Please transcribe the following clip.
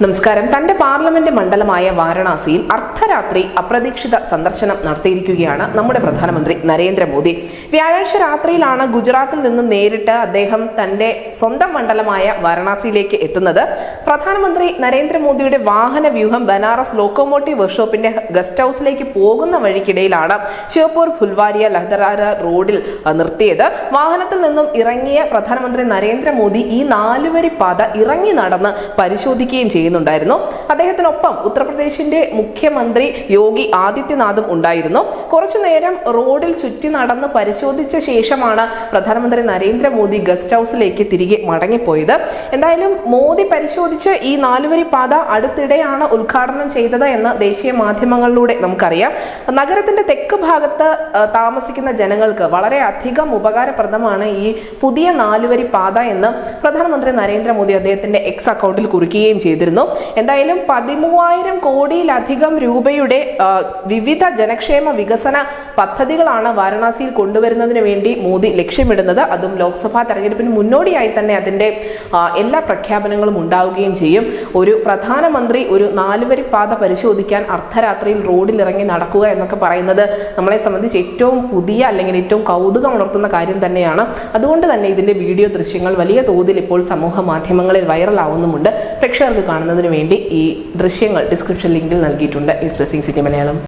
നമസ്കാരം. തന്റെ പാർലമെന്റ് മണ്ഡലമായ വാരണാസിയിൽ അർദ്ധരാത്രി അപ്രതീക്ഷിത സന്ദർശനം നടത്തിയിരിക്കുകയാണ് നമ്മുടെ പ്രധാനമന്ത്രി നരേന്ദ്രമോദി. വ്യാഴാഴ്ച രാത്രിയിലാണ് ഗുജറാത്തിൽ നിന്നും നേരിട്ട് അദ്ദേഹം തന്റെ സ്വന്തം മണ്ഡലമായ വാരണാസിയിലേക്ക് എത്തുന്നത്. പ്രധാനമന്ത്രി നരേന്ദ്രമോദിയുടെ വാഹന വ്യൂഹം ബനാറസ് ലോക്കോമോട്ടീവ് വർക്ക്ഷോപ്പിന്റെ ഗസ്റ്റ് ഹൌസിലേക്ക് പോകുന്ന വഴിക്കിടയിലാണ് ശിവപൂർ ഫുൽവാരിയ ലഹദരാര റോഡിൽ നിർത്തിയത്. വാഹനത്തിൽ നിന്നും ഇറങ്ങിയ പ്രധാനമന്ത്രി നരേന്ദ്രമോദി ഈ 4 വരി പാത ഇറങ്ങി നടന്ന് പരിശോധിക്കുകയും ചെയ്യുന്നുണ്ടായിരുന്നു. അദ്ദേഹത്തിനൊപ്പം ഉത്തർപ്രദേശിന്റെ മുഖ്യമന്ത്രി യോഗി ആദിത്യനാഥും ഉണ്ടായിരുന്നു. കുറച്ചു നേരം റോഡിൽ ചുറ്റി നടന്ന് പരിശോധിച്ച ശേഷമാണ് പ്രധാനമന്ത്രി നരേന്ദ്രമോദി ഗസ്റ്റ് ഹൌസിലേക്ക് തിരികെ മടങ്ങിപ്പോയത്. എന്തായാലും മോദി പരിശോധിച്ച ഈ 4 വരി പാത അടുത്തിടെയാണ് ഉദ്ഘാടനം ചെയ്തത് എന്ന് ദേശീയ മാധ്യമങ്ങളിലൂടെ നമുക്കറിയാം. നഗരത്തിന്റെ തെക്ക് ഭാഗത്ത് താമസിക്കുന്ന ജനങ്ങൾക്ക് വളരെ അധികം ഉപകാരപ്രദമാണ് ഈ പുതിയ 4 വരി പാത എന്ന് പ്രധാനമന്ത്രി നരേന്ദ്രമോദി അദ്ദേഹത്തിന്റെ എക്സ് അക്കൗണ്ടിൽ കുറിക്കുകയും ചെയ്തിരുന്നു. എന്തായാലും 13,000 കോടിയിലധികം രൂപയുടെ വിവിധ ജനക്ഷേമ വികസന പദ്ധതികളാണ് വാരണാസിയിൽ കൊണ്ടുവരുന്നതിന് വേണ്ടി മോദി ലക്ഷ്യമിടുന്നത്. അതും ലോക്സഭാ തെരഞ്ഞെടുപ്പിന് മുന്നോടിയായി തന്നെ അതിന്റെ എല്ലാ പ്രഖ്യാപനങ്ങളും ഉണ്ടാവുകയും ചെയ്യും. ഒരു പ്രധാനമന്ത്രി ഒരു 4 വരി പാത പരിശോധിക്കാൻ അർദ്ധരാത്രിയിൽ റോഡിൽ ഇറങ്ങി നടക്കുക എന്നൊക്കെ പറയുന്നത് നമ്മളെ സംബന്ധിച്ച് ഏറ്റവും പുതിയ അല്ലെങ്കിൽ ഏറ്റവും കൗതുകം ഉണർത്തുന്ന കാര്യം തന്നെയാണ്. അതുകൊണ്ട് തന്നെ ഇതിന്റെ വീഡിയോ ദൃശ്യങ്ങൾ വലിയ തോതിൽ ഇപ്പോൾ സമൂഹ മാധ്യമങ്ങളിൽ വൈറലാവുന്നുമുണ്ട്. പ്രേക്ഷകർക്ക് കാണുന്നതിന് വേണ്ടി ഈ ദൃശ്യങ്ങൾ ഡിസ്ക്രിപ്ഷൻ ലിങ്കിൽ നൽകിയിട്ടുണ്ട്. News desk city Malayalam.